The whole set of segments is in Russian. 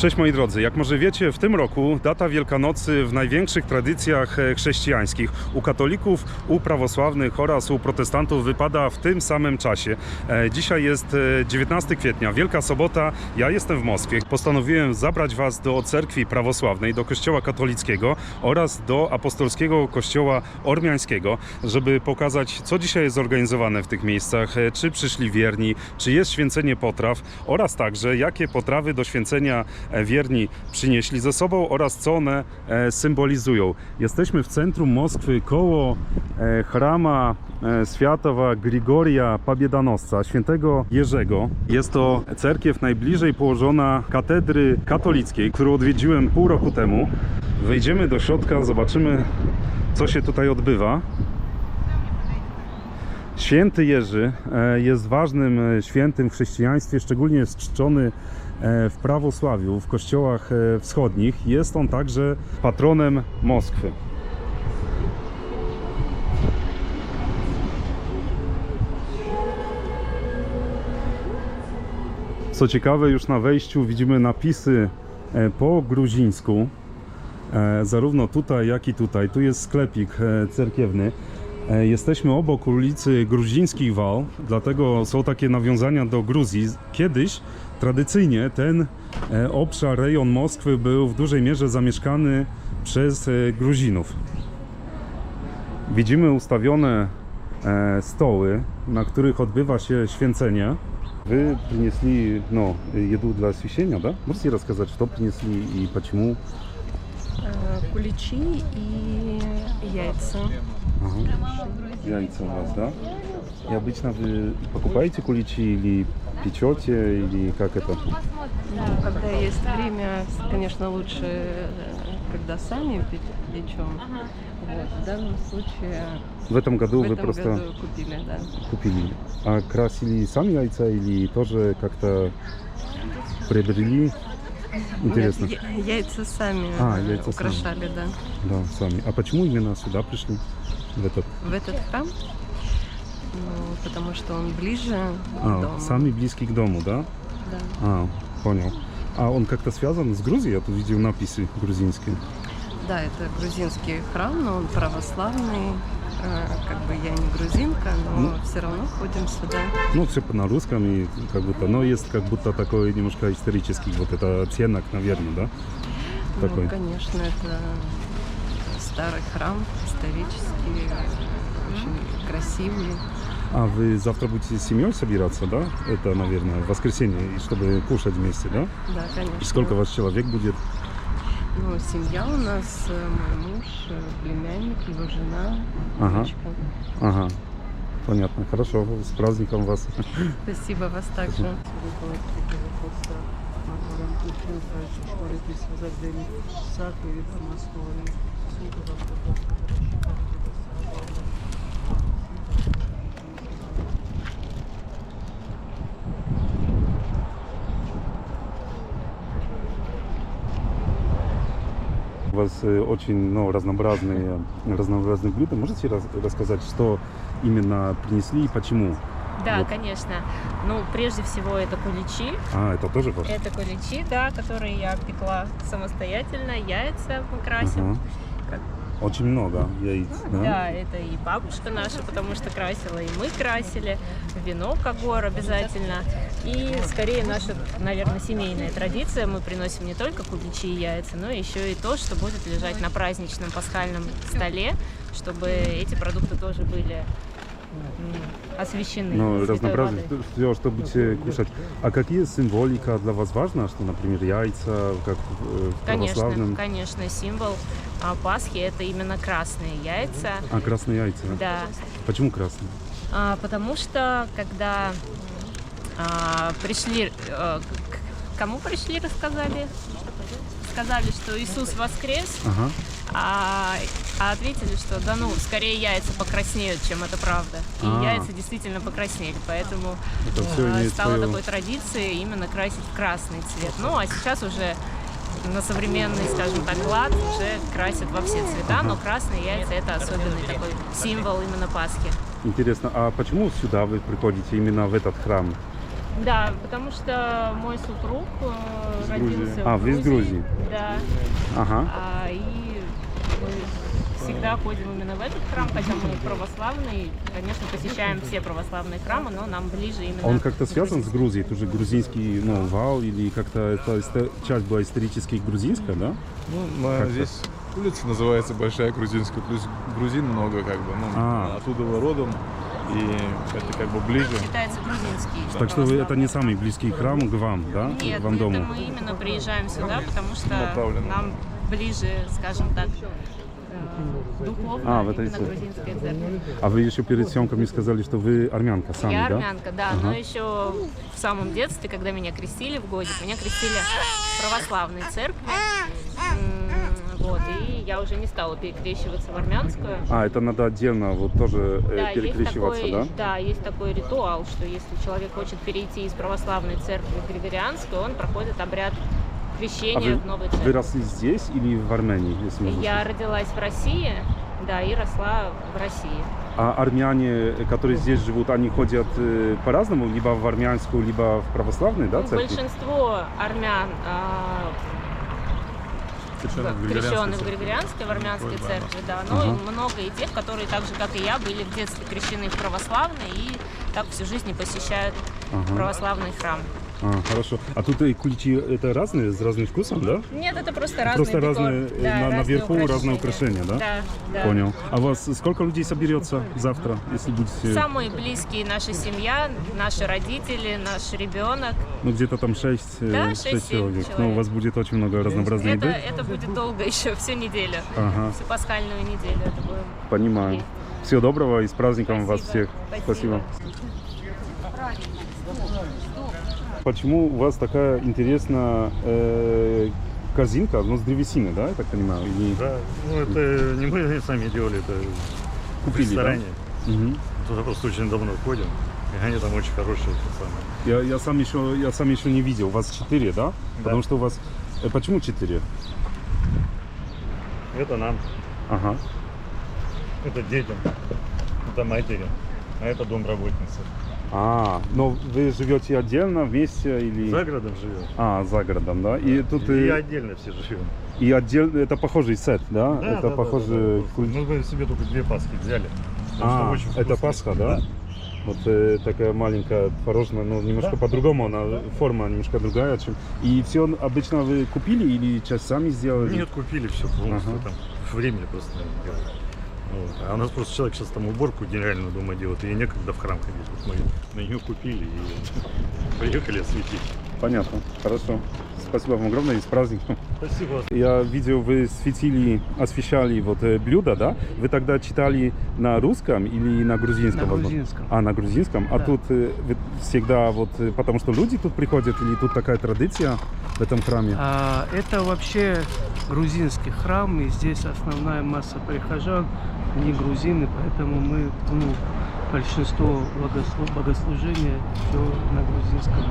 Cześć moi drodzy, jak może wiecie, w tym roku data Wielkanocy w największych tradycjach chrześcijańskich u katolików, u prawosławnych oraz u protestantów wypada w tym samym czasie. Dzisiaj jest 19 kwietnia, Wielka Sobota, ja jestem w Moskwie. Postanowiłem zabrać Was do cerkwi prawosławnej, do kościoła katolickiego oraz do apostolskiego kościoła ormiańskiego, żeby pokazać, co dzisiaj jest zorganizowane w tych miejscach, czy przyszli wierni, czy jest święcenie potraw oraz także jakie potrawy do święcenia wierni przynieśli ze sobą oraz co one symbolizują. Jesteśmy w centrum Moskwy koło chrama Świętego Grigoria Pobiedonosca, świętego Jerzego. Jest to cerkiew najbliżej położona katedry katolickiej, którą odwiedziłem pół roku temu. Wejdziemy do środka, zobaczymy, co się tutaj odbywa. Święty Jerzy jest ważnym świętym w chrześcijaństwie, szczególnie jest czczony w prawosławiu, w kościołach wschodnich. Jest on także patronem Moskwy. Co ciekawe, już na wejściu widzimy napisy po gruzińsku, zarówno tutaj, jak i tutaj. Tu jest sklepik cerkiewny. Jesteśmy obok ulicy Gruzińskich Wal, dlatego są takie nawiązania do Gruzji. Kiedyś tradycyjnie ten obszar, rejon Moskwy był w dużej mierze zamieszkany przez Gruzinów. Widzimy ustawione stoły, na których odbywa się święcenie. Вы принесли, еду для освящения, да? Можете рассказать, что принесли и почему? Куличи и яйца. Ага. Яйца у вас, да? И обычно вы покупаете куличи или печете, или как это? Ну, когда есть время, конечно, лучше, когда сами печем. Вот. В данном случае В этом году вы году просто купили, да. купили. А красили сами яйца или тоже как-то приобрели? Интересно. Нет, яйца сами яйца украшали, сами. да. Да, сами. А почему именно сюда пришли? В этот храм? Ну, потому что он ближе к дому. Сами близкий к дому, да? Да. Понял. А он как-то связан с Грузией? Я тут видел написи грузинские. Да, это грузинский храм, но он православный. Как бы я не грузинка, но все равно ходим сюда. Ну, все на русском и как будто, но есть как будто такой немножко исторический вот это оттенок, наверное, да? Ну, Такой. конечно, это старый храм, исторический, очень красивый. А вы завтра будете с семьей собираться, да? Это, наверное, в воскресенье, чтобы кушать вместе, да? Да, конечно. И сколько вас человек будет? Ну, семья у нас, мой муж, племянник, его жена, Ага. дочка. Ага, понятно, хорошо, с праздником вас. Спасибо, вас также. У вас очень разнообразные блюда. Можете рассказать, что именно принесли и почему? Да, Вот. конечно. Ну, прежде всего, это куличи. Это тоже ваше? Это куличи, да, которые я пекла самостоятельно. Яйца мы красим. Ага. Очень много яиц, да? Да, это и бабушка наша, потому что красила, и мы красили. Вино Когор обязательно. И скорее наша, наверное, семейная традиция. Мы приносим не только куличи и яйца, но еще и то, что будет лежать на праздничном пасхальном столе, чтобы эти продукты тоже были освящены. Ну, святой разнообразие, водой. все, что будете кушать. А какие символика для вас важна? Что, например, яйца, как в православном? Конечно, символ Пасхи — это именно красные яйца. Красные яйца. Да. Почему красные? Потому что когда пришли, кому пришли, рассказали? Сказали, что Иисус воскрес, Ага. а ответили, что да ну, скорее яйца покраснеют, чем это правда. И яйца действительно покраснели, поэтому Это всё имеет стало свою- такой традицией именно красить в красный цвет. Ну, а сейчас уже на современный, скажем так, лад уже красят во все цвета, но красные яйца — это особенный такой символ именно Пасхи. Интересно, а почему сюда вы приходите именно в этот храм? Да, потому что мой супруг родился А, в вы из Грузии? Да. Ага. И мы всегда ходим именно в этот храм, хотя мы православные. Конечно, посещаем все православные храмы, но нам ближе именно... Он как-то связан с Грузией? Тоже грузинский, ну, вал, или как-то эта часть была исторически грузинская, да? Ну, здесь улица называется Большая Грузинская, плюс грузин много, как бы, ну, оттуда родом, и это как бы ближе. Считается грузинский. Так что это не самый близкий храм к вам, да? Нет, к вам дому? это мы именно приезжаем сюда, потому что нам ближе, скажем так, духовно, в этой именно церкви. грузинская церковь. А вы еще перед съемками сказали, что вы армянка сами, Я да? армянка, да, но еще в самом детстве, когда меня крестили в годик, меня крестили в православной церкви. Вот, и я уже не стала перекрещиваться в армянскую. Это надо отдельно вот тоже Да, перекрещиваться, есть такой, да? Да, есть такой ритуал, что если человек хочет перейти из православной церкви в григорианскую, он проходит обряд крещения в новой церкви. Вы росли здесь или в Армении, если можно Я сказать? родилась в России, да, и росла в России. А армяне, которые здесь живут, они ходят по-разному, либо в армянскую, либо в православную, да, церковь? Большинство армян крещенных в григорианской, в армянской церкви, да, но много и тех, которые так же, как и я, были в детстве крещены в православной и так всю жизнь и посещают православный храм. Хорошо. А тут и куличи это разные, с разным вкусом, да? Нет, это просто разные Просто декор. разные, Да, наверху разные украшения, да? Да, да. Понял. А у вас сколько людей соберется завтра, если будете... Самые близкие наша семья, наши родители, наш ребенок. Ну, где-то там 6 Да, 6-7 человек. Ну, у вас будет очень много разнообразной еды. Это будет долго еще, всю неделю. Всю пасхальную неделю это будем. Понимаю. есть. Всего доброго и с праздником вас всех. Спасибо. Почему у вас такая интересная корзинка, ну, с древесины, да, я так понимаю? Или... Да, ну это не мы сами делали, это Купили, в ресторане. да? Угу. Туда просто очень давно ходим, и они там очень хорошие. Самые. Я сам еще не видел. У вас 4, да? Потому что у вас... Почему 4? Это нам, Ага. это детям, это матери, а это домработница. Но вы живете отдельно, вместе или... За городом живем. За городом, да? И тут И отдельно все живем. И отдельно, это похожий сет, да? Да, это да, похоже... да. Мы себе только 2 пасхи взяли. потому что очень это вкусные. Пасха, да? Вот такая маленькая творожная, но немножко по-другому, она форма немножко другая, чем... И все обычно вы купили или часть сами сделали? Нет, купили все полностью, там времени просто не было. Вот. А у нас просто человек сейчас там уборку генеральную дома делает, и ей некогда в храм ходить. Вот мы на нее купили и приехали осветить. Понятно, хорошо. Спасибо вам огромное и с праздником. Спасибо. Я видел, вы освещали вот блюда, да? Вы тогда читали на русском или на грузинском? На грузинском. На грузинском. Да. А тут вы всегда вот, потому что люди тут приходят, или тут такая традиция в этом храме? Это вообще грузинский храм, и здесь основная масса прихожан не грузины, поэтому мы, большинство богослужения все на грузинском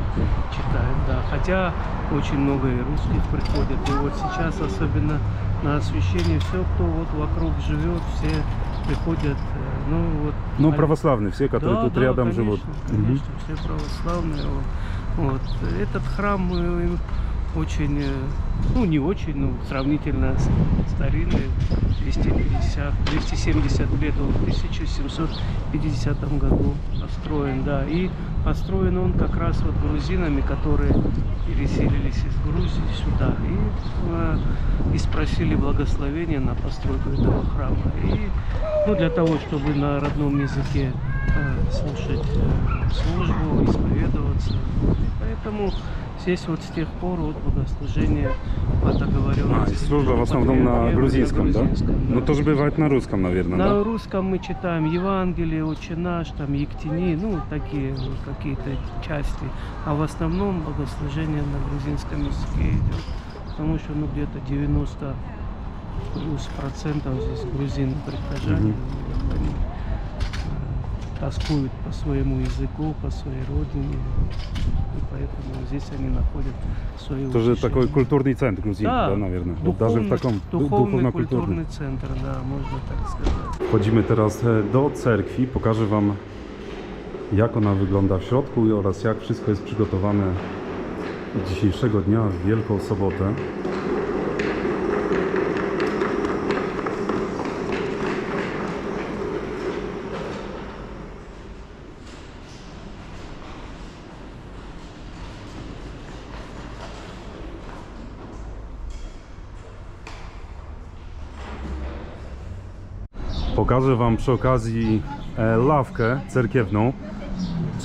читают, да. Хотя очень много и русских приходят. И вот сейчас особенно на освящение все, кто вот вокруг живет, все приходят. Православные все, которые тут рядом конечно, живут. Конечно, все православные. Вот. Этот храм очень, не очень, но сравнительно старинный, 270 лет, он в 1750 году построен, да, и построен он как раз вот грузинами, которые переселились из Грузии сюда и спросили благословения на постройку этого храма. И для того, чтобы на родном языке слушать службу, исповедоваться, поэтому здесь вот с тех пор вот богослужение по договоренности. И служба в основном на грузинском, да? Но тоже бывает на русском, наверное, да? На русском мы читаем Евангелие, Отче наш, там Ектини, такие какие-то части. А в основном богослужение на грузинском языке идет, потому что где-то 90% здесь грузины прихожане. Они тоскуют по своему языку, по своей родине, и поэтому здесь они находят свое Тоже утешение. такой культурный центр Грузии, да, наверное. Духовный, Даже в таком духовный культурный центр, да, можно так сказать. Wchodzimy teraz do cerkwi, pokażę wam jak ona wygląda w środku oraz jak wszystko jest przygotowane dzisiejszego dnia w Wielką Sobotę. Pokażę Wam przy okazji ławkę cerkiewną,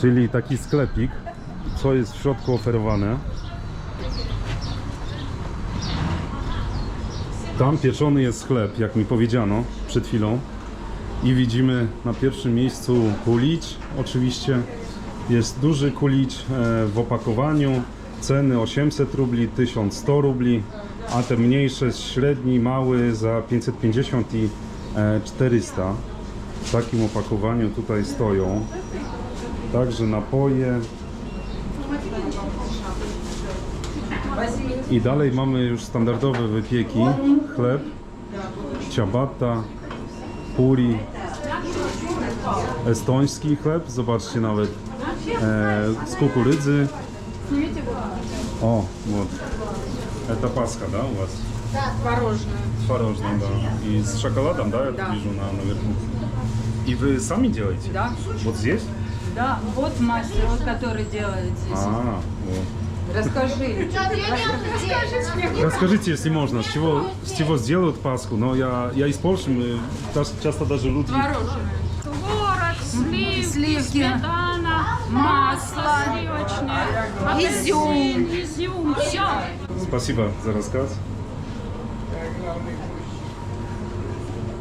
czyli taki sklepik, co jest w środku oferowane. Tam pieczony jest chleb, jak mi powiedziano przed chwilą. I widzimy na pierwszym miejscu kulicz. Oczywiście jest duży kulicz w opakowaniu. Ceny 800 rubli, 1100 rubli, a te mniejsze, średni, mały za 550 i 400. W takim opakowaniu tutaj stoją. Także napoje. I dalej mamy już standardowe wypieki. Chleb, ciabatta, puri, estoński chleb. Zobaczcie, nawet z kukurydzy. O, вот. Это Пасха, да, у вас? Да, творожная. Творожная, да. И с шоколадом, да, я вижу наверху. И вы сами делаете? Да. Вот здесь? Да, вот мастер, вот который делает здесь. Вот. Расскажи. Расскажите, если можно, с чего сделают Пасху? Но я из Польши, мы часто даже люди... Творожная. Творог, Сливки. сметана, масло сливочное, Изюм. изюм, все. Spasiba za rozkaz.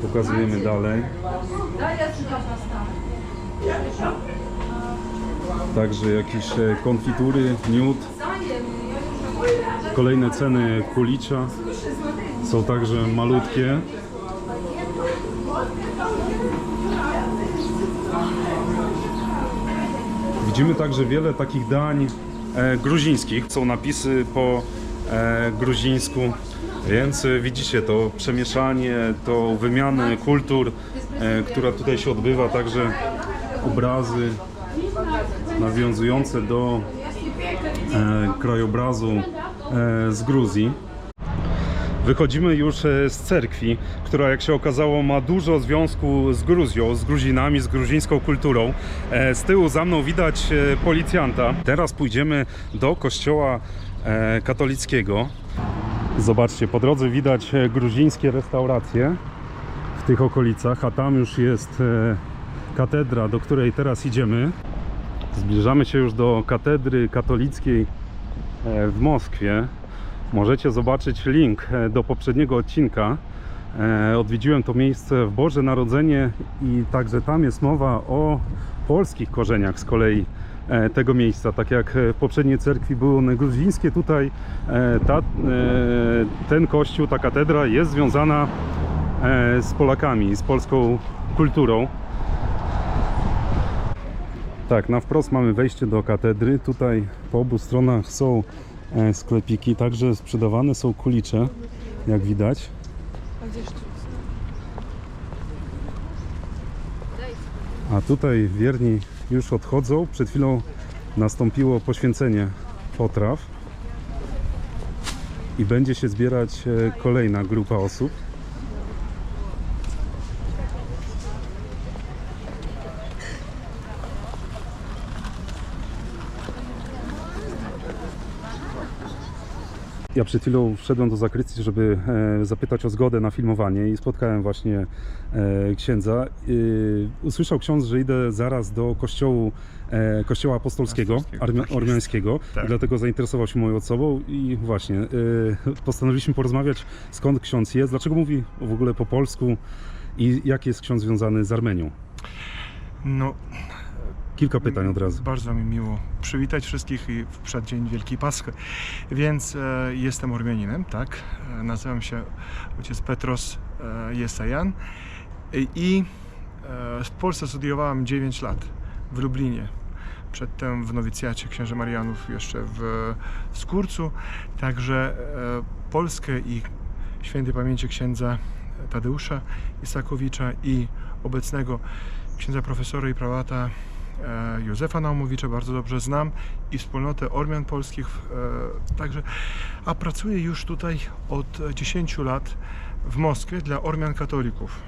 Pokazujemy dalej. Także jakieś konfitury, miód. Kolejne ceny kulicza są także malutkie. Widzimy także wiele takich dań gruzińskich. Są napisy po gruzińsku, więc widzicie to przemieszanie, to wymianę kultur, która tutaj się odbywa, także obrazy nawiązujące do krajobrazu z Gruzji. Wychodzimy już z cerkwi, która, jak się okazało, ma dużo związku z Gruzją, z Gruzinami, z gruzińską kulturą. Z tyłu za mną widać policjanta. Teraz pójdziemy do kościoła katolickiego. Zobaczcie, po drodze widać gruzińskie restauracje w tych okolicach, a tam już jest katedra, do której teraz idziemy. Zbliżamy się już do katedry katolickiej w Moskwie. Możecie zobaczyć link do poprzedniego odcinka. Odwiedziłem to miejsce w Boże Narodzenie i także tam jest mowa o polskich korzeniach z kolei tego miejsca. Tak jak w poprzedniej cerkwi były one gruzińskie, tutaj ten kościół, ta katedra jest związana z Polakami, z polską kulturą. Tak, na wprost mamy wejście do katedry. Tutaj po obu stronach są sklepiki, także sprzedawane są kulicze, jak widać. A tutaj wierni już odchodzą. Przed chwilą nastąpiło poświęcenie potraw i będzie się zbierać kolejna grupa osób. Ja przed chwilą wszedłem do zakrystii, żeby zapytać o zgodę na filmowanie i spotkałem właśnie księdza. Usłyszał ksiądz, że idę zaraz do kościoła apostolskiego, ormiańskiego, tak. Dlatego zainteresował się moją osobą i właśnie postanowiliśmy porozmawiać, skąd ksiądz jest, dlaczego mówi w ogóle po polsku i jak jest ksiądz związany z Armenią. No, Kilka pytań od razu. bardzo mi miło przywitać wszystkich i w przeddzień Wielkiej Paschy. Więc jestem Ormianinem, tak? Nazywam się ojciec Petros Jesajan i w Polsce studiowałem 9 lat w Lublinie. Przedtem w nowicjacie księży Marianów jeszcze w Skórcu. Także Polskę i świętej pamięci księdza Tadeusza Isakowicza i obecnego księdza profesora i prałata Józefa Naumowicza bardzo dobrze znam i wspólnotę Ormian polskich także, a pracuję już tutaj od 10 lat w Moskwie dla Ormian katolików.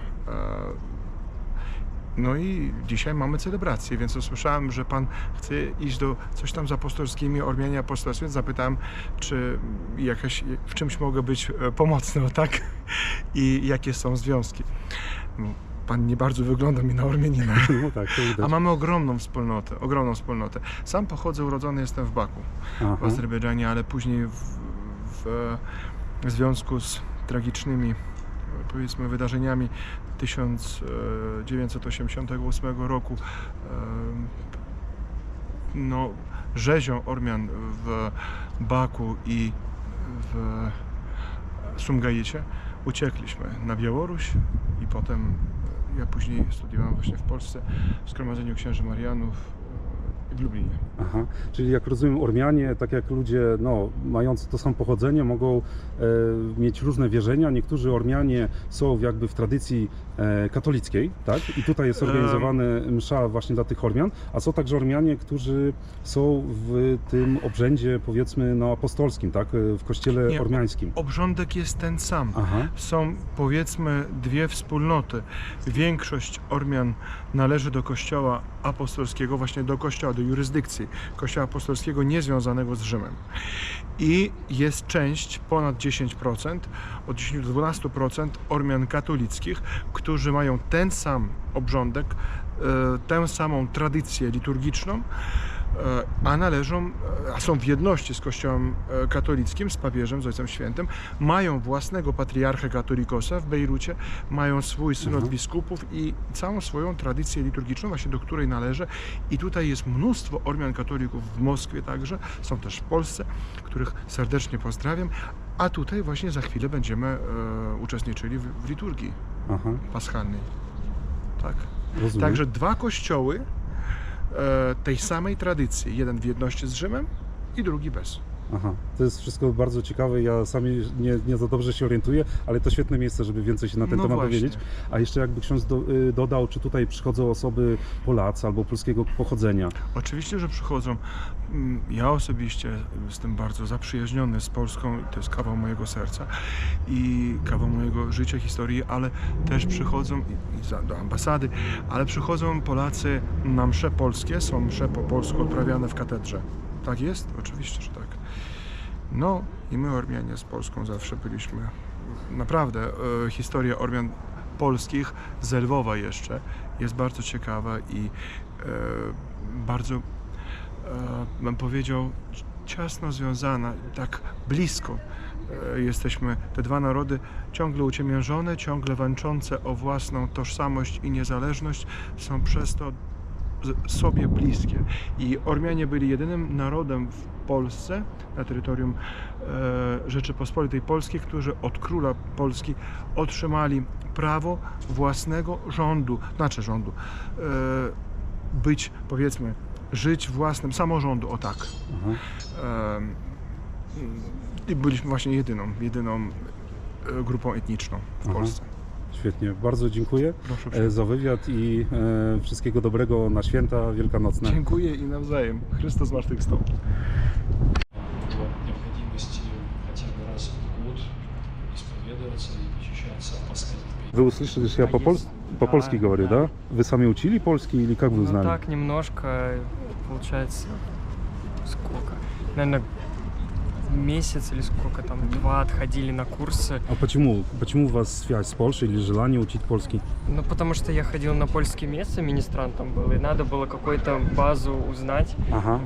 No i dzisiaj mamy celebrację, więc usłyszałem, że pan chce iść do coś tam z apostolskimi, Ormianie apostolscy, więc zapytałem, czy w czymś mogę być pomocny, tak? I jakie są związki. No, pan nie bardzo wygląda mi na Ormianina. No tak, to widać. A mamy ogromną wspólnotę. Sam pochodzę, urodzony jestem w Baku, w Azerbejdżanie, ale później w związku z tragicznymi, powiedzmy, wydarzeniami 1988 roku, no, rzezią Ormian w Baku i w Sumgaicie, uciekliśmy na Białoruś i potem ja później studiowałem właśnie w Polsce w Zgromadzeniu Księży Marianów w Lublinie. Aha, czyli jak rozumiem, Ormianie, tak jak ludzie mający to samo pochodzenie, mogą mieć różne wierzenia. Niektórzy Ormianie są jakby w tradycji katolickiej, tak? I tutaj jest organizowana msza właśnie dla tych Ormian, a są także Ormianie, którzy są w tym obrzędzie, powiedzmy, apostolskim, tak? W kościele ormiańskim. Obrządek jest ten sam. Aha. Są, powiedzmy, dwie wspólnoty. Większość Ormian należy do kościoła apostolskiego, właśnie do kościoła, do jurysdykcji kościoła apostolskiego niezwiązanego z Rzymem. I jest część, ponad 10%, od 10 do 12% Ormian katolickich, którzy mają ten sam obrządek, tę samą tradycję liturgiczną, a są w jedności z Kościołem katolickim, z papieżem, z Ojcem Świętym, mają własnego patriarchę katolikosa w Bejrucie, mają swój synod biskupów i całą swoją tradycję liturgiczną, właśnie do której należy. I tutaj jest mnóstwo Ormian katolików w Moskwie także, są też w Polsce, których serdecznie pozdrawiam, a tutaj właśnie za chwilę będziemy uczestniczyli w liturgii paschalnej. Tak. Rozumiem. Także dwa kościoły tej samej tradycji. Jeden w jedności z Rzymem i drugi bez. Aha, to jest wszystko bardzo ciekawe. Ja sam nie za dobrze się orientuję, ale to świetne miejsce, żeby więcej się na ten temat dowiedzieć. A jeszcze jakby ksiądz dodał, czy tutaj przychodzą osoby Polacy albo polskiego pochodzenia? Oczywiście, że przychodzą. Ja osobiście jestem bardzo zaprzyjaźniony z Polską, to jest kawał mojego serca i kawał mojego życia, historii, ale też przychodzą do ambasady, ale przychodzą Polacy na msze polskie, są msze po polsku odprawiane w katedrze. Tak jest? Oczywiście, że tak. No i my Ormianie z Polską zawsze byliśmy. Naprawdę historia Ormian polskich z Lwowa jeszcze jest bardzo ciekawa i bardzo, bym powiedział, ciasno związana, tak blisko jesteśmy. Te dwa narody ciągle uciemiężone, ciągle walczące o własną tożsamość i niezależność, są przez to sobie bliskie. I Ormianie byli jedynym narodem w Polsce, na terytorium Rzeczypospolitej Polskiej, którzy od króla Polski otrzymali prawo własnego rządu, być, powiedzmy, żyć własnym samorządu, o tak. I byliśmy właśnie jedyną grupą etniczną w Polsce. Świetnie, bardzo dziękuję za wywiad i wszystkiego dobrego na święta wielkanocne. Dziękuję i nawzajem. Chrystus zmartwychwstał. Вы услышали, что я по-польски говорю, да? Вы сами учили польский или как вы узнали? Так, немножко, получается, сколько? Наверное, месяц или сколько там, 2 отходили на курсы. А почему у вас связь с Польшей или желание учить польский? Ну, потому что я ходил на польский месяц, министрантом был, и надо было какую-то базу узнать,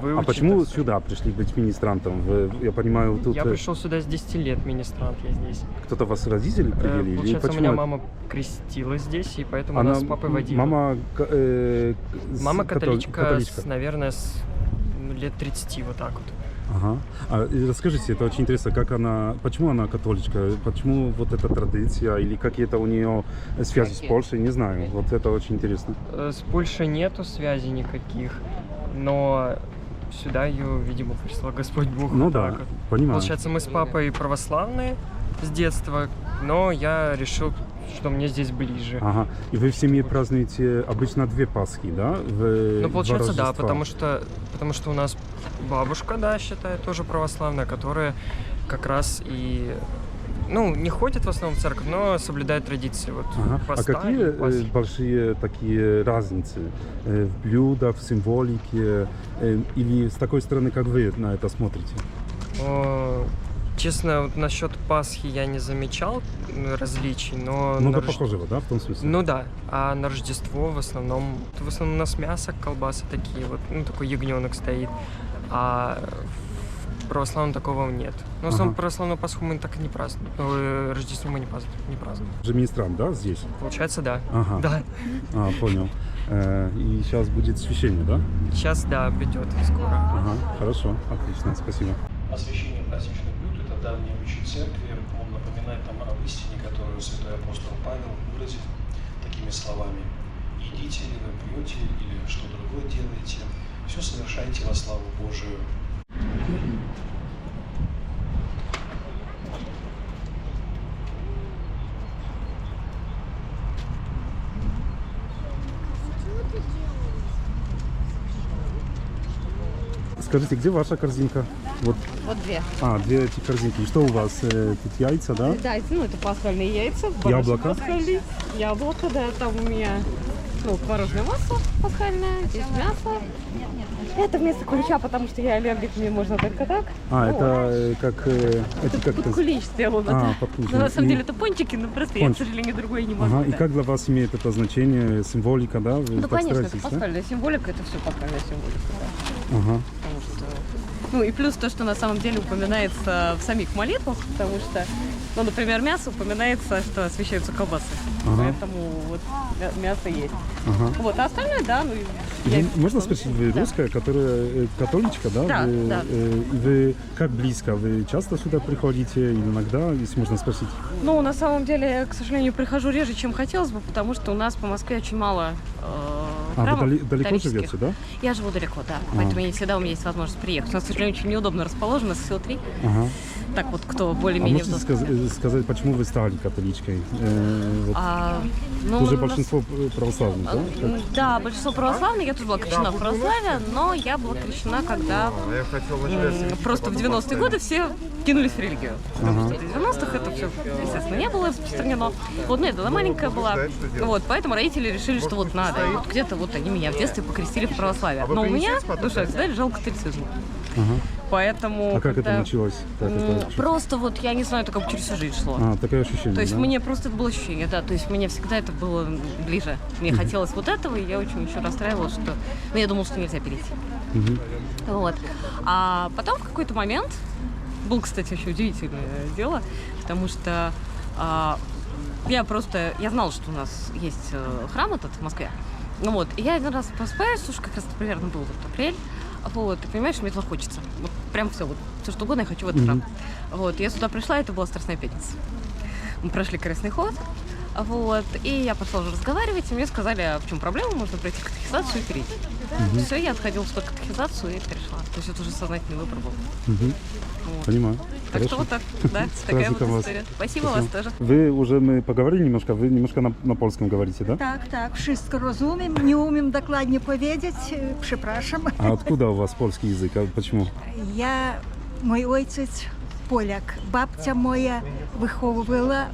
выучить. А почему сюда пришли быть министрантом? Я понимаю, тут... Я пришел сюда с 10 лет, министрант я здесь. Кто-то вас, родители, привели? Получается, у меня мама крестилась здесь, и поэтому нас с папой водили. Мама католичка, наверное, с лет 30, вот так вот. Ага. А расскажите, это очень интересно, почему она католичка, почему вот эта традиция или какие-то у нее связи с Польшей, не знаю, вот это очень интересно. С Польшей нету связей никаких, но сюда ее, видимо, прислал Господь Бог. Ну вот да, так вот. понимаю. Получается, мы с папой православные с детства, но я решил, что мне здесь ближе. Ага. И вы в семье празднуете обычно 2 Пасхи, да? Ну, получается, да, Рождества? потому что у нас бабушка, да, считает, тоже православная, которая как раз и, ну, не ходит в основном в церковь, но соблюдает традиции. Вот, Ага. А поста какие и Пасхи. большие такие разницы в блюдах, в символике? Или с такой стороны, как вы на это смотрите? Честно, вот насчет Пасхи я не замечал различий, но... Много похожего, да, в том смысле? Ну да, а на Рождество в основном у нас мясо, колбасы такие вот, ну такой ягненок стоит, а в православном такого нет. Но в основном православную Пасху мы так и не празднуем, Рождество мы не празднуем. Же министрант, да, здесь? Получается, да. Ага. Да. Понял. И сейчас будет священие, да? Сейчас, да, придет скоро. Ага, хорошо, отлично, спасибо. Освящение праздничных блюд – это давний обычай церкви. Он напоминает нам об истине, которую святой апостол Павел выразил такими словами: «Едите, или вы пьете, или что другое делаете, все совершайте во славу Божию». Скажите, где ваша корзинка? Вот 2. 2 эти корзинки. И что у вас? Тут яйца, да? Да, ну это пасхальные яйца. Яблоко? Пасхальные. Яблоко, да, там у меня творожное масло пасхальное, здесь мясо. Это вместо кулича, потому что я аллергик, мне можно только так. Это как... Под кулич сделано. под кулич. Но на самом деле это пончики, но просто я, к сожалению, другое не могу. И как для вас имеет это значение, символика, да? Вы Ну, так конечно, это стараетесь, да? пасхальная символика, это все пасхальная символика, да. Ага. Потому что... Ну и плюс то, что на самом деле упоминается в самих молитвах, потому что, ну, например, мясо упоминается, что освящаются колбасы. Поэтому вот мясо есть. Вот, а остальное, да, ну... Можно спросить, вы русская, которая католичка, да? Да, вы, да. Вы как близко? Вы часто сюда приходите или иногда, если можно спросить? Ну, на самом деле, я, к сожалению, прихожу реже, чем хотелось бы, потому что у нас по Москве очень мало храмов вы далеко католических. живете, да? Я живу далеко, да. Поэтому не всегда у меня есть возможность приехать. У нас, к сожалению, очень неудобно расположено, всего 3. Так вот, кто более-менее... можете сказать, почему вы стали католичкой? Уже большинство православных, да? Да, большинство православных. Я тоже была крещена в православие, но я была крещена, когда просто в 90-е годы все кинулись в религию. Потому что в 90-х это все, естественно, не было распространено. Вот, ну, я тогда маленькая была. Вот, поэтому родители решили, что вот надо. И вот где-то вот они меня в детстве покрестили в православие. Но у меня в душе всегда лежал католицизм. Поэтому... А как это началось? Просто вот, я не знаю, это как через всю жизнь шло. Такое ощущение, То есть да? мне просто это было ощущение, да. То есть мне всегда это было ближе. Мне хотелось вот этого, и я очень еще расстраивалась, что... Ну, я думала, что нельзя перейти. Вот. А потом в какой-то момент... Было, кстати, очень удивительное дело, потому что я знала, что у нас есть храм этот в Москве. Ну вот, и я один раз просыпаюсь, уж как раз примерно был вот апрель, вот, и понимаешь, мне туда хочется. Вот прям все что угодно я хочу в этот храм. Вот, я сюда пришла, это была Страстная Пятница. Мы прошли крестный ход, вот, и я пошла уже разговаривать, и мне сказали, а в чем проблема, можно пройти катехизацию и перейти. Все, я отходила в катехизацию и перешла. То есть это уже сознательный выбор был. Вот. Понимаю. Так что вот так, да, такая вот вас. история. Спасибо вас тоже. Мы поговорили немножко, вы немножко на польском говорите, да? Tak, wszystko rozumiem, nie umiem dokładnie powiedzieć, przepraszam. А откуда у вас польский язык? А почему? Mój ojciec Polak, babcia moja wychowywała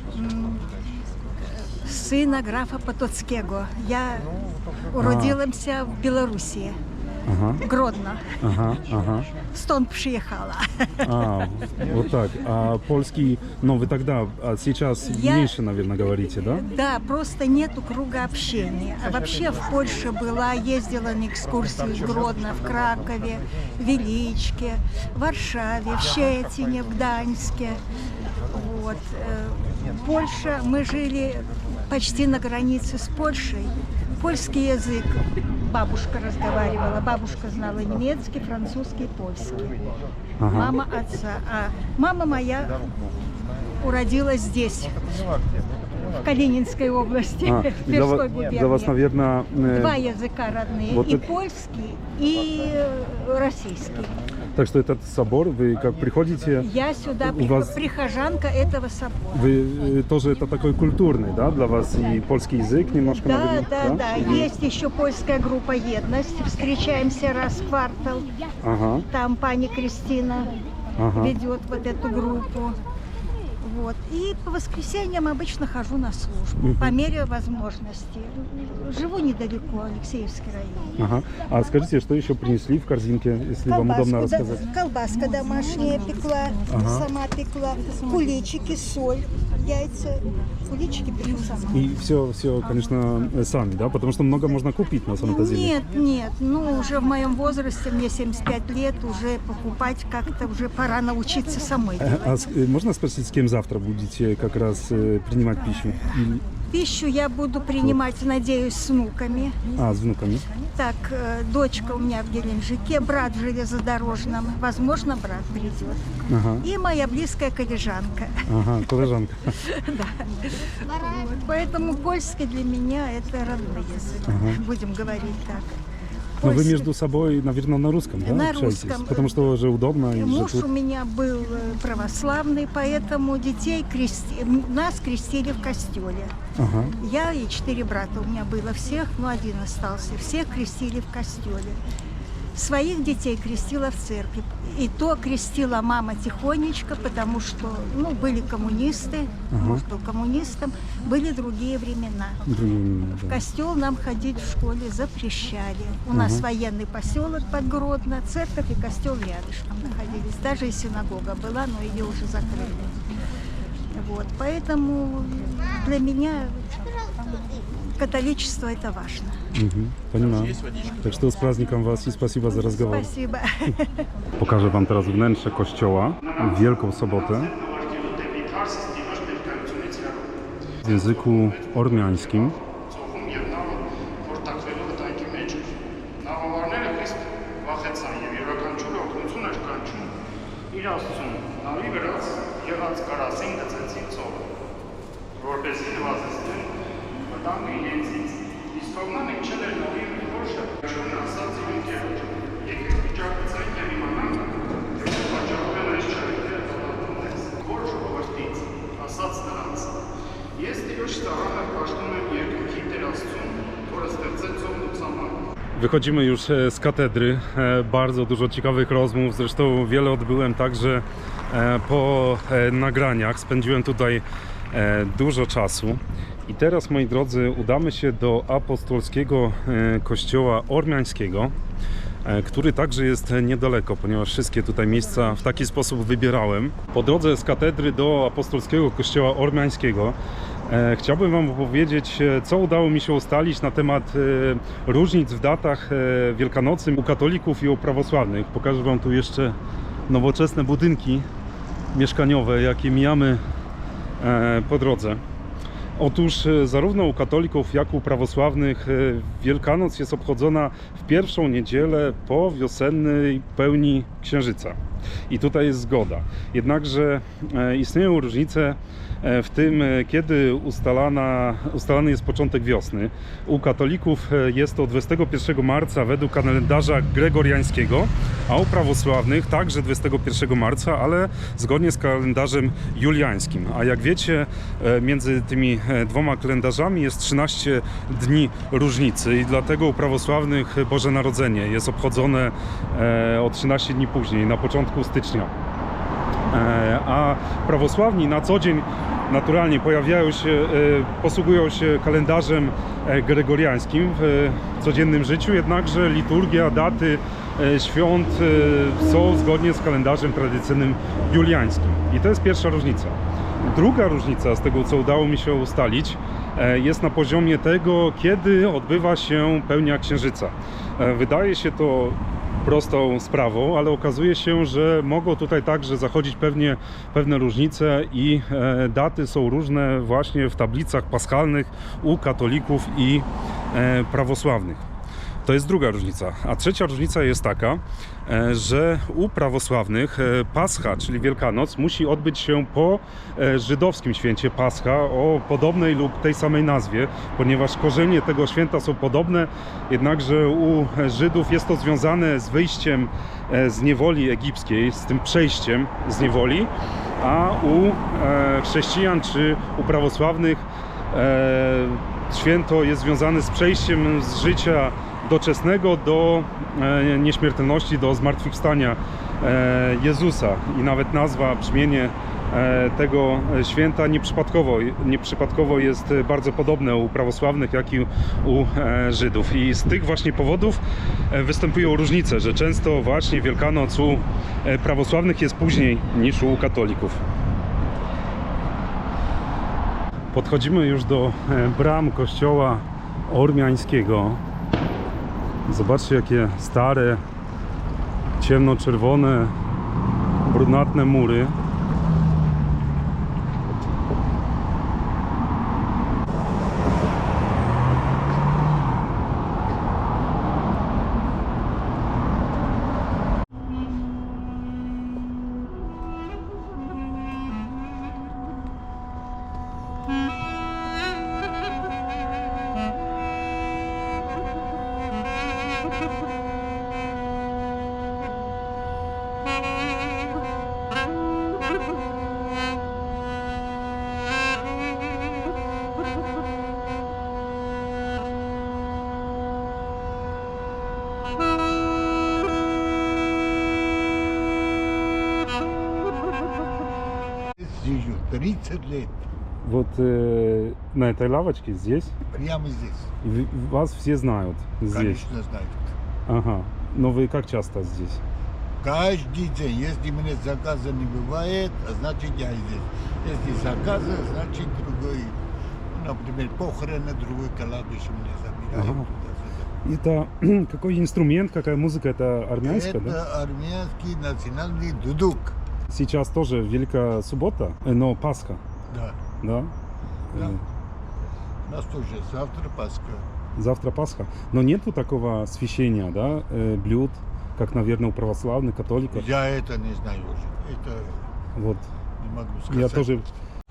syna grafa Potockiego. Ja urodziłam się w Białorusi, Grodno. Stąd przyjechала. Вот так. А польский, ну вы тогда, а сейчас меньше, наверное, говорите, да? Да, просто нету круга общения. А вообще в Польше была, ездила на экскурсии в Гродно, в Кракове, в Величке, в Варшаве, в Щетине, в Гданьске. Вот. Польша, мы жили почти на границе с Польшей. Польский язык бабушка разговаривала. Бабушка знала немецкий, французский, польский. Мама отца. А мама моя уродилась здесь, в Калининской области, в Тверской губернии. Для вас, наверное... 2 языка родные. Вот и польский, и российский. Так что этот собор, вы как приходите, Я сюда у вас прихожанка этого собора. вы тоже это такой культурный, да, для вас и польский язык немножко, Да, наверное, да. Есть еще польская группа «Едность». Встречаемся раз в квартал. Ага, Там пани Кристина ага. ведет вот эту группу. Вот. И по воскресеньям обычно хожу на службу, по мере возможности. Живу недалеко, Алексеевский район. Ага. А скажите, что еще принесли в корзинке, если вам удобно рассказать? Колбаска домашняя пекла, сама пекла, куличики, соль, яйца. Куличики пеку сама. И все, конечно, сами, да? Потому что много можно купить на самом деле. Нет, ну уже в моем возрасте, мне 75 лет, уже покупать как-то уже пора научиться самой делать. Можно спросить, с кем завтра будете как раз принимать пищу? Пищу я буду принимать, надеюсь, с внуками. С внуками. Так, дочка у меня в Геленджике, брат в Железнодорожном. Возможно, брат придет. Ага. И моя близкая коллежанка. Ага, коллежанка. Да. Вот, поэтому польский для меня это родной язык. Будем говорить так. Но вы между собой, наверное, на русском, да, на общаетесь? русском. Потому что уже удобно. И Муж же тут... у меня был православный, поэтому детей нас крестили в костеле. Ага. Я и 4 брата у меня было всех, но один остался. Всех крестили в костеле. Своих детей крестила в церкви. И то крестила мама тихонечко, потому что, были коммунисты, может, коммунистам были другие времена. В костел нам ходить в школе запрещали. У нас военный поселок под Гродно, церковь и костел рядышком находились. Даже и синагога была, но ее уже закрыли. Вот, поэтому для меня католичество это важно. Понимаю. Tak что z праздником вас и спасибо за разговор. Спасибо. Pokażę wam teraz wnętrze kościoła w Wielką Sobotę w języku ormiańskim. Wychodzimy już z katedry, bardzo dużo ciekawych rozmów, zresztą wiele odbyłem także po nagraniach, spędziłem tutaj dużo czasu. I teraz, moi drodzy, udamy się do apostolskiego kościoła ormiańskiego, który także jest niedaleko, ponieważ wszystkie tutaj miejsca w taki sposób wybierałem. Po drodze z katedry do apostolskiego kościoła ormiańskiego chciałbym wam opowiedzieć, co udało mi się ustalić na temat różnic w datach Wielkanocy u katolików i u prawosławnych. Pokażę wam tu jeszcze nowoczesne budynki mieszkaniowe, jakie mijamy po drodze. Otóż zarówno u katolików, jak i u prawosławnych Wielkanoc jest obchodzona w pierwszą niedzielę po wiosennej pełni księżyca. I tutaj jest zgoda. Jednakże istnieją różnice w tym, kiedy ustalany jest początek wiosny. U katolików jest to 21 marca według kalendarza gregoriańskiego, a u prawosławnych także 21 marca, ale zgodnie z kalendarzem juliańskim. A jak wiecie, między tymi dwoma kalendarzami jest 13 dni różnicy i dlatego u prawosławnych Boże Narodzenie jest obchodzone o 13 dni później, na początku stycznia. A prawosławni na co dzień naturalnie posługują się kalendarzem gregoriańskim w codziennym życiu, jednakże liturgia, daty świąt są zgodnie z kalendarzem tradycyjnym juliańskim. I to jest pierwsza różnica. Druga różnica z tego, co udało mi się ustalić, jest na poziomie tego, kiedy odbywa się pełnia księżyca. Wydaje się to prostą sprawą, ale okazuje się, że mogą tutaj także zachodzić pewne różnice i daty są różne właśnie w tablicach paschalnych u katolików i prawosławnych. To jest druga różnica. A trzecia różnica jest taka, że u prawosławnych Pascha, czyli Wielkanoc, musi odbyć się po żydowskim święcie Pascha o podobnej lub tej samej nazwie, ponieważ korzenie tego święta są podobne, jednakże u Żydów jest to związane z wyjściem z niewoli egipskiej, z tym przejściem z niewoli, a u chrześcijan czy u prawosławnych święto jest związane z przejściem z życia doczesnego do nieśmiertelności, do zmartwychwstania Jezusa. I nawet nazwa, brzmienie tego święta nieprzypadkowo jest bardzo podobne u prawosławnych, jak i u Żydów. I z tych właśnie powodów występują różnice, że często właśnie Wielkanoc u prawosławnych jest później niż u katolików. Podchodzimy już do bram kościoła ormiańskiego. Zobaczcie, jakie stare, ciemnoczerwone, brunatne mury. Здесь 30 лет. Вот на этой лавочке здесь? Прямо здесь. Вас все знают здесь? Конечно, знают. Ага. Но вы как часто здесь? Каждый день. Если мне заказа не бывает, значит я здесь. Если заказы, значит другой. Например, похороны, другой кладбище меня забирают. Ага. Туда-сюда. Это какой инструмент, какая музыка? Это армянская, Это да? армянский национальный дудук. Сейчас тоже Великая Суббота, но Пасха, Да. да? Да. У нас тоже завтра Пасха. Завтра Пасха. Но нету такого освящения, да, блюд, как, наверное, у православных, католиков? Я это не знаю уже. Это Вот. не могу сказать. Я тоже...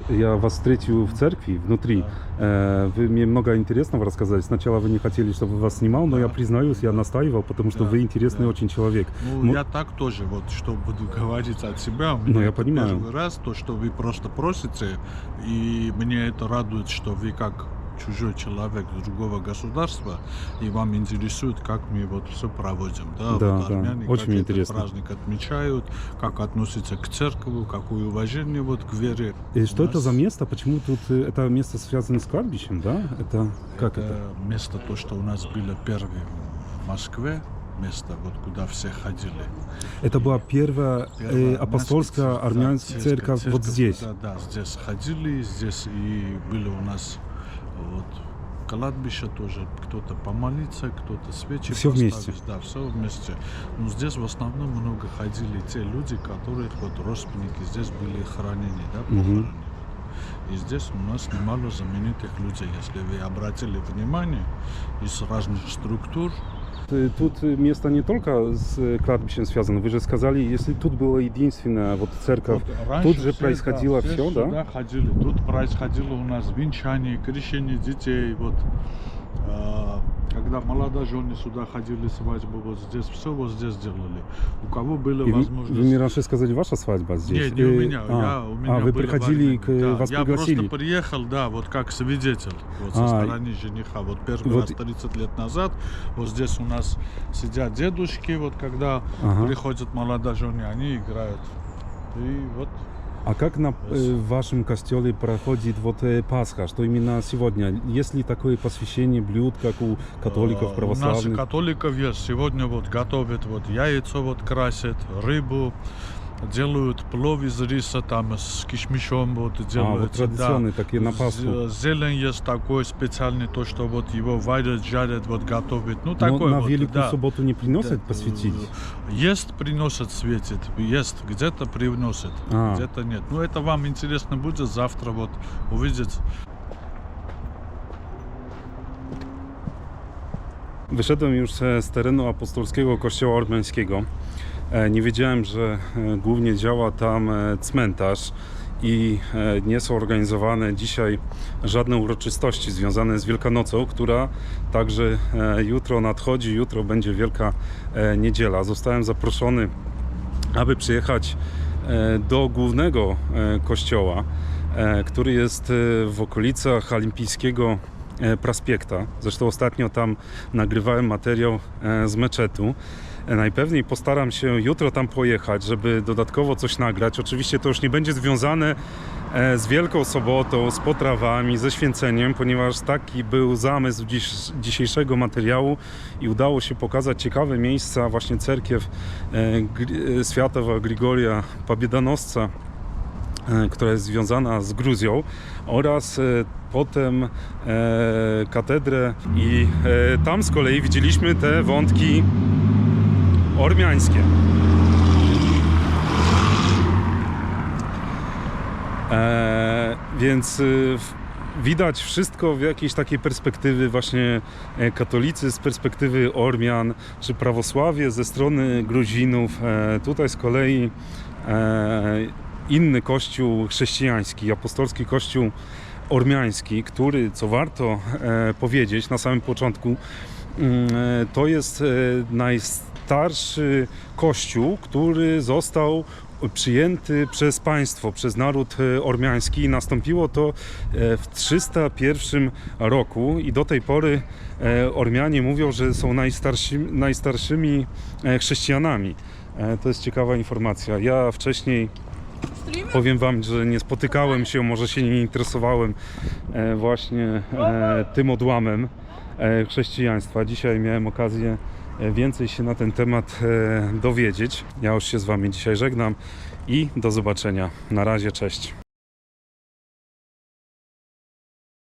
Я вас встретил в церкви внутри. Вы мне много интересного рассказали. Сначала вы не хотели, чтобы вас снимал, но я признаюсь, я настаивал, потому что вы интересный очень человек. Ну, я так тоже, вот, что буду говорить от себя. Ну, я понимаю. Первый раз, то, что вы просто просите, и мне это радует, что вы как чужой человек другого государства, и вам интересует, как мы вот все проводим. Да, Да, вот да, армяне, очень как интересно. этот праздник отмечают, как относятся к церкви, какое уважение вот к вере. И что У это нас за место? Почему тут это место связано с кладбищем, да? Это как это? место, то, что у нас было первое в Москве, место, вот куда все ходили. Это была первая апостольская армянская церковь вот здесь. Да, да, здесь ходили, здесь и были у нас вот кладбище тоже, кто-то помолиться, кто-то свечи Все поставить. вместе. Да, все вместе. Но здесь в основном много ходили те люди, которые вот родственники здесь были хоронены, да, похоронены. И здесь у нас немало знаменитых людей, если вы обратили внимание, из разных структур. Тут место не только с кладбищем связано. Вы же сказали, если тут была единственная вот церковь, Вот тут же все, происходило да, все, да? сюда ходили. Тут происходило у нас венчание, крещение детей. Вот, когда молодожены сюда ходили свадьбу, вот здесь все вот здесь делали. У кого была И возможность... Вы мне раньше сказали, ваша свадьба здесь? Нет, не у меня. У меня вы были приходили, варвары. вас я пригласили? просто приехал, да, вот как свидетель, вот со стороны жениха. Вот первый вот... раз 30 лет назад, вот здесь у нас сидят дедушки, вот когда приходят молодожены, они играют. И вот. А как в вашем костеле проходит вот Пасха? Что именно сегодня? Есть ли такое посвящение блюд, как у католиков, православных? У нас католиков есть. Сегодня вот готовят вот яйцо, вот красят, рыбу, делают плов из риса там с кишмишом, вот делают. Вот традиционные такие на Пасху. Зелень есть такой специальный, то, что вот его варят, жарят, вот готовят. Ну, такой на вот, Великую Субботу не приносят посвятить? Есть, приносят, светит. Есть, где-то приносят, где-то нет. Ну, это вам интересно будет завтра вот увидеть. Wyszedłem już z terenu apostolskiego kościoła ormiańskiego. Nie wiedziałem, że głównie działa tam cmentarz i nie są organizowane dzisiaj żadne uroczystości związane z Wielkanocą, która także jutro nadchodzi. Jutro będzie Wielka Niedziela. Zostałem zaproszony, aby przyjechać do głównego kościoła, który jest w okolicach Olimpijskiego Prospekta. Zresztą ostatnio tam nagrywałem materiał z meczetu. Najpewniej postaram się jutro tam pojechać, żeby dodatkowo coś nagrać. Oczywiście to już nie będzie związane z Wielką Sobotą, z potrawami, ze święceniem, ponieważ taki był zamysł dzisiejszego materiału i udało się pokazać ciekawe miejsca, właśnie cerkiew Świętego Grigoria Pobiedonosca, która jest związana z Gruzją, oraz potem katedrę i tam z kolei widzieliśmy te wątki ormiańskie. Więc widać wszystko w jakiejś takiej perspektywy właśnie katolicy z perspektywy Ormian, czy prawosławie ze strony Gruzinów. Tutaj z kolei inny kościół chrześcijański, apostolski kościół ormiański, który, co warto powiedzieć na samym początku, to jest najstarszy kościół, który został przyjęty przez państwo, przez naród ormiański. Nastąpiło to w 301 roku i do tej pory Ormianie mówią, że są najstarszymi chrześcijanami. To jest ciekawa informacja. Ja wcześniej, powiem wam, że nie spotykałem się, może się nie interesowałem właśnie tym odłamem chrześcijaństwa. Dzisiaj miałem okazję więcej się na ten temat dowiedzieć. Ja już się z wami dzisiaj żegnam i do zobaczenia. Na razie, cześć.